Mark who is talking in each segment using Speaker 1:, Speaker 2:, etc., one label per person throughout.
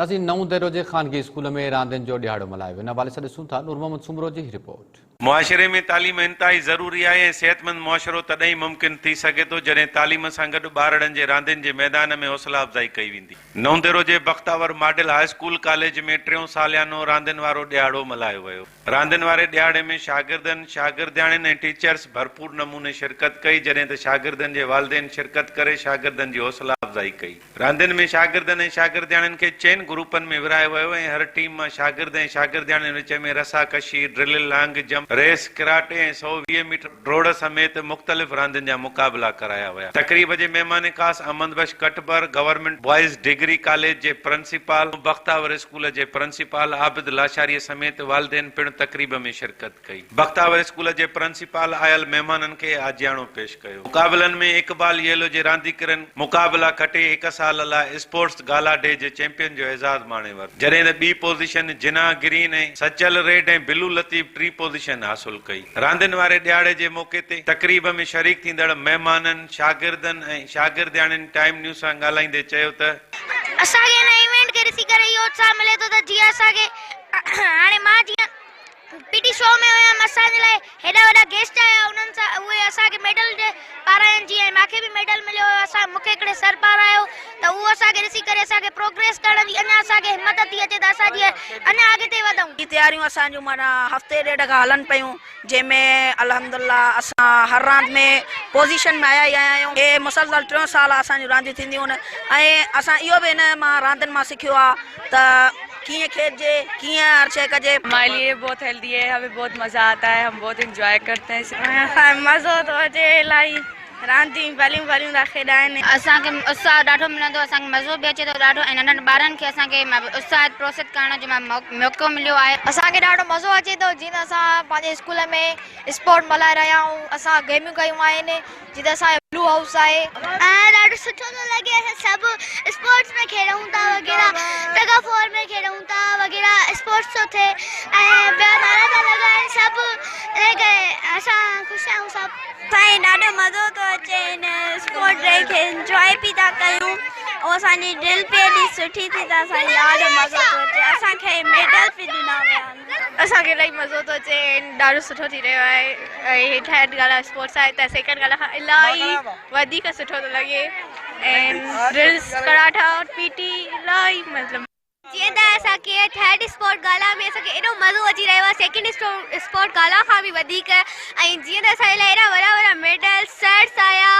Speaker 1: नाज़रीन, नऊं दहिरो जे ख़ानगी स्कूल में रांदियुनि जो ॾियारो मल्हायो। हिन हवाले सां ॾिसूं था नूर मोहम्मद सुमरो जी रिपोर्ट।
Speaker 2: मुआशरे में तालीम इंतहाई ज़रूरी आहे ऐं सेहतमंद मुआशरो तॾहिं मुमकिन थी सघे थो जॾहिं तालीम सां गॾु ॿारनि जे रांदियुनि जे मैदान में हौसला अफ़ज़ाई कई वेंदी। नऊं दहिरो जे Bakhtawar model high school college में टियों सालियानो रांदियुनि वारो ॾियारो मल्हायो वियो। रांदियुनि वारे ॾियारे में शागिर्दनि, शागिर्दियाणियुनि ऐं टीचर्स भरपूर नमूने शिरकत कई, जॾहिं त शागिर्दनि जे वालिदैन शिरकत करे शागिर्दनि जी हौसला अफ़ज़ाई कई। रांदियुनि में शागिर्दनि ऐं शागिर्दियाणियुनि खे 4 ग्रुपनि में विरहायो वियो ऐं हर टीम मां शागिर्द ऐं शागिर्दियाणियुनि विच में रसाकशी, drill, long jump, race, karate ऐं 120 मीटर डोड़ समेत मुख़्तलिफ़ रांदियुनि जा मुक़ाबला कराया विया। तक़रीब जे महिमान ख़ासि अहमद बख्श कटबर गवर्नमेंट बॉयज़ डिग्री कॉलेज जे प्रिंसिपल, बख्तावर स्कूल जे प्रिंसिपल आबिद लाशारी समेत वालिदैन पिणु तक़रीब में शिरकत कई। बख्तावर स्कूल जे प्रिंसिपल आयल महिमाननि खे आजियाणो पेश कयो। मुक़ाबलनि में इकबाल येलो जे रांदीगरनि मुक़ाबला खटे 1 साल लाइ स्पोर्ट्स गाला डे जे चैंपियन जो एज़ाज़ माणे वरितो, जॾहिं त ॿी पोज़ीशन जिना ग्रीन ऐं सचल रेड ऐं बिलू लतीफ़ 3 पोज़ीशन हासिल कई। रांदियुनि वारे ॾियारे जे मौक़े ते तक़रीब में शरीक थींदड़ महिमाननि, शागिर्दनि ऐं शागिर्दियाणियुनि टाइम न्यूज़ सां ॻाल्हाईंदे चयो त
Speaker 3: असांखे हिन इवेंट खे ॾिसी करे इहो उत्साह मिले थो त जीअं असांखे हाणे मां जीअं पीटी शो में हुयमि, असांजे लाइ हेॾा वॾा गेस्ट आया, उन्हनि सां उहे असांखे मेडल पारायनि, जीअं मूंखे बि मेडल मिलियो हुयो। मूंखे हिकिड़े सर पारायो त उहो असांखे ॾिसी करे असांखे प्रोग्रेस करण जी अञा असांखे हिमत थी अचे त असां जीअं अञा अॻिते वधूं।
Speaker 4: तयारियूं असांजूं माना हफ़्ते ॾेढ खां हलनि पियूं, जंहिंमें अल्हम्दुलिल्लाह असां हर रांदि में पोज़ीशन में आया ई आहियूं। हे मुसलसल 3 साल असांजूं रांदियूं थींदियूं आहिनि ऐं असां इहो बि हिन मां रांदियुनि मां सिखियो आहे त किए खेजे, किए हर शे कजे।
Speaker 5: हमारे लिए बहुत हेल्दी है, हमें बहुत मज़ा आता है, हम बहुत इंजॉय करते हैं।
Speaker 3: मज़ो थो अचे इलाही, रांदियूं भलियूं था खेॾाइनि, असांखे उत्साह ॾाढो मिलंदो, असांखे मज़ो बि अचे थो ॾाढो ऐं नंढनि ॿारनि खे असांखे उत्साहित प्रोत्साहित करण जो मौक़ो मिलियो आहे। असांखे ॾाढो मज़ो अचे थो जीअं त असां पंहिंजे स्कूल में स्पोर्ट मल्हाए रहिया आहियूं। असां गेमियूं कयूं आहिनि, जीअं त असांजो ब्लू हाउस आहे। ॾाढो सुठो थो लॻे, असां सभु स्पोर्ट्स में खेॾूं था वग़ैरह, टग ऑफ वॉर में खेॾूं था वग़ैरह, स्पोर्ट्स थो थिए ऐं ॿिया नारा था लॻाइनि सभु, इन करे असां ख़ुशि आहियूं सभु। असांखे ॾाढो मज़ो थो अचे हिन स्पोर्ट डे खे इंजॉय बि था कयूं ऐं असांजी ड्रिल बि एॾी सुठी थी त असांखे ॾाढो मज़ो थो अचे। असांखे मेडल बि ॾिना विया आहिनि।
Speaker 5: असांखे इलाही मज़ो थो अचे, ॾाढो सुठो थी रहियो आहे ऐं थर्ड ॻाल्हि स्पोर्ट्स आहे त सेकेंड ॻाल्हि खां इलाही वधीक सुठो थो लॻे ऐं ड्रिल्स, कराटा, पीटी इलाही मतिलबु
Speaker 3: जीअं त असांखे थर्ड स्पोर्ट गाला में असांखे एॾो मज़ो अची रहियो आहे सेकेंड स्पोर्ट गाला खां बि वधीक, ऐं जीअं त असांजे लाइ एॾा वॾा मेडल सर्ट्स आया।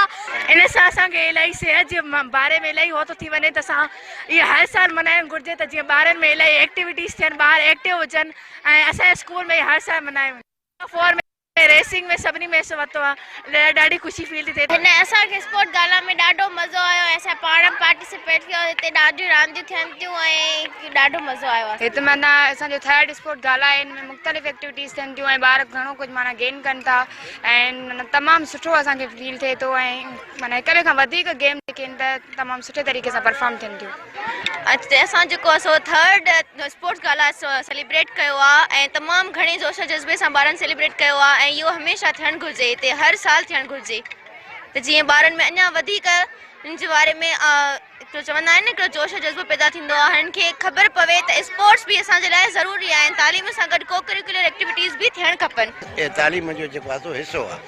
Speaker 5: इन सां असांखे इलाही सिहत जे बारे में इलाही हो थो थी वञे त असां इहे हर साल मल्हाइणु घुरिजे त जीअं ॿारनि में इलाही एक्टिविटीज़ थियनि, ॿार एक्टिव हुजनि ऐं असांजे स्कूल में हर साल मल्हायूं। फोर में रेसिंग में सभिनी में हिसो वरितो आहे, ॾाढी ख़ुशी फील थी थिए।
Speaker 3: हिन असांखे स्पोर्ट गाला में ॾाढो मज़ो आयो ऐं असां पाण पार्टिसिपेट कयो, हिते ॾाढियूं रांदियूं थियनि थियूं ऐं ॾाढो मज़ो आयो आहे।
Speaker 5: हिते माना असांजो थर्ड स्पोर्ट गाला आहे, हिन में मुख़्तलिफ़ एक्टिविटीज़ थियनि थियूं ऐं ॿार घणो कुझु माना गेन कनि था ऐं तमामु सुठो असांखे फील थिए थो ऐं माना हिक ॿिए खां वधीक गेम जेके आहिनि त तमामु सुठे तरीक़े सां परफॉर्म थियनि थियूं।
Speaker 3: असां जेको असां थर्ड स्पोर्ट्स गाला सेलिब्रेट कयो आहे ऐं तमामु घणे जोश जज़्बे सां ॿारनि सेलिब्रेट कयो आहे ऐं इहो हमेशह थियणु घुरिजे, हिते हर साल थियणु घुरिजे त जीअं ॿारनि में अञा वधीक हिन जे बारे में चवंदा आहिनि न हिकिड़ो जोश जज़्बो पैदा थींदो आहे, हिननि खे ख़बर पवे त स्पोर्ट्स बि असांजे लाइ ज़रूरी आहे ऐं तालीम सां गॾु को करिकुलर एक्टिविटीज़ बि थियणु खपनि।
Speaker 6: तालीम जो जेको आहे हिसो आहे,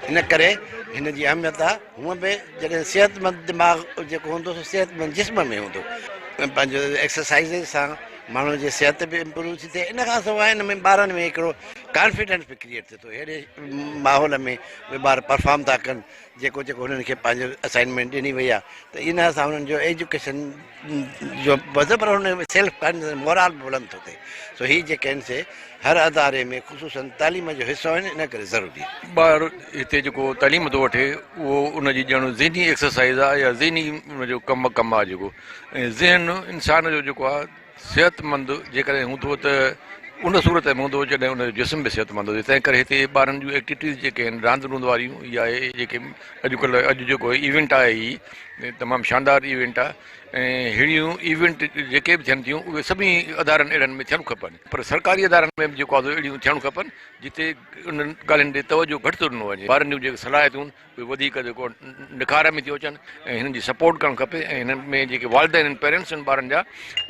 Speaker 6: इन करे हिन जी अहमियत आहे। हूअं बि जॾहिं सिहतमंद दिमाग़ जेको हूंदो सिहतमंद जिस्म में हूंदो, पंहिंजो एक्सरसाइज़ सां माण्हू जी सिहत बि इम्प्रूव थी थिए। इन खां सवाइ हिन में ॿारनि में हिकिड़ो कॉन्फिडेंस बि क्रिएट थिए थो, अहिड़े माहौल में उहे ॿार परफॉर्म था कनि जेको हुननि खे पंहिंजो असाइनमेंट ॾिनी वई आहे त इन सां हुननि जो एजुकेशन जो वधे, पर हुन में सेल्फ कॉन्फिडेंस मोराल बुलंद थो थिए। सो हीअ जेके आहिनि से हर अदारे में ख़ुशूसन तालीम जो हिसो आहिनि, इन करे ज़रूरी आहे।
Speaker 7: ॿार हिते जेको तालीम थो वठे उहो उनजी ॼण ज़हनी एक्सरसाइज़ आहे या ज़हनी उनजो कमु आहे जेको, ऐं ज़हन इंसान जो जेको आहे सिहतमंद जेकॾहिं हूंदो त उन सूरत में हूंदो जॾहिं उनजो जिस्म बि सिहतमंद हुजे। तंहिं करे हिते ॿारनि जूं एक्टिविटीज़ जेके आहिनि रांदि रूंद वारियूं या जेके अॼुकल्ह जेको इवेंट आहे तमामु शानदार इवेंट आहे ऐं अहिड़ियूं इवेंट जेके बि थियनि थियूं उहे सभी अदारनि अहिड़नि में थियणु खपनि पर सरकारी अदारनि में बि जेको आहे अहिड़ियूं थियणु खपनि जिते उन्हनि ॻाल्हियुनि ॾे तवजो घटि थो ॾिनो वञे ॿारनि जूं जेके सलाहियतूं आहिनि उहे वधीक जेको निखार में थियूं अचनि ऐं हिननि जी सपोर्ट करणु खपे ऐं हिननि में जेके वालिदैन आहिनि पेरेंट्स आहिनि ॿारनि जा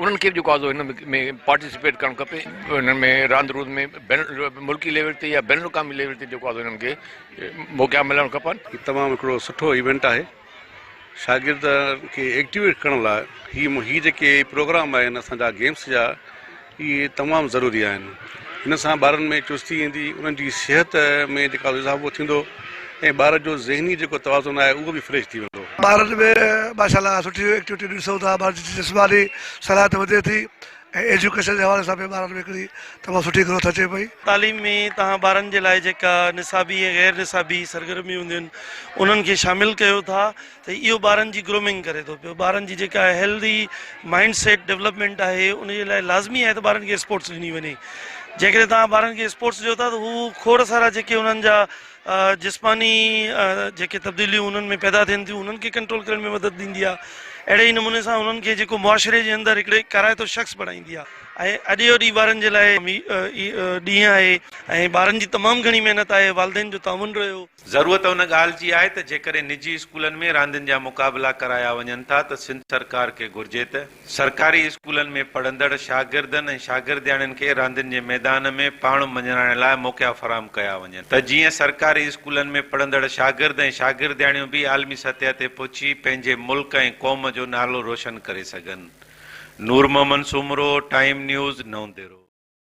Speaker 7: उन्हनि खे बि जेको आहे हिन में पार्टिसिपेट करणु खपे हिन में रांदि रूंद में मुल्की लेवल ते या बैन अवी लेवल ते जेको आहे हिननि खे मौक़ा मिलणु खपनि।
Speaker 8: तमामु हिकिड़ो सुठो इवेंट आहे शागिर्द खे एक्टिवेट करण लाइ ही जेके प्रोग्राम आहिनि असांजा गेम्स जा इहे तमामु ज़रूरी आहिनि। हिन सां ॿारनि में चुस्ती ईंदी उन्हनि जी सिहत में जेका इज़ाफ़ो थींदो ऐं ॿार जो ज़हनी जेको तवाज़ुन आहे उहो बि फ्रेश थी वेंदो।
Speaker 9: ॿारनि में माशाल्लाह सुठी एक्टिविटी ॾिसूं था ॿारनि जी जिस्मानी सलाहियत वधे थी ऐं एजुकेशन जे हवाले सां बि ॿारनि में हिकिड़ी तमामु सुठी ग्रोथ अचे पई।
Speaker 10: तालीम में तव्हां ॿारनि जे लाइ जेका निसाबी ऐं गैर निसाबी सरगर्मियूं हूंदियूं आहिनि उन्हनि खे शामिलु कयो था त इहो ॿारनि जी ग्रूमिंग करे थो पियो। ॿारनि जी जेका हेल्दी माइंड सेट डेवलपमेंट आहे उनजे लाइ लाज़मी आहे त ॿारनि खे स्पोर्ट्स ॾिनी वञे। जेकॾहिं तव्हां ॿारनि खे स्पोर्ट्स ॾियो था त हू खोड़ सारा जेके उन्हनि जा जिस्मानी जेके तब्दीलियूं उन्हनि में पैदा थियनि थियूं उन्हनि खे कंट्रोल करण में मदद ॾींदी आहे। अहिड़े ई नमूने सां उन्हनि खे जेको मुआशिरे जे अंदरि हिकिड़े काराइतो शख़्स बणाईंदी आहे। ऐं अॼु जो ॾींहुं ॿारनि जे लाइ ॾींहुं आहे ऐं ॿारनि जी तमामु घणी महिनत आहे वालिदैन जो ताउन रहियो।
Speaker 2: ज़रूरत उन ॻाल्हि जी आहे त जेकॾहिं निजी स्कूलनि में रांदियुनि जा मुक़ाबिला कराया वञनि था त सिंध सरकार खे घुर्जे त सरकारी स्कूलनि में पढ़ंदड़ शागिर्दनि ऐं शागिर्दियाणियुनि खे रांदियुनि जे मैदान में पाण मञण लाइ मौक़ा फराहम कया वञनि त जीअं सरकारी स्कूलनि में पढ़ंदड़ शागिर्द ऐं शागिर्दियाणियूं बि आलमी सतह ते पहुची पंहिंजे मुल्क ऐं क़ौम जो नालो रोशन करे सघनि। नूर मोहम्मद सुमरो, टाइम न्यूज़, नवंदेरो।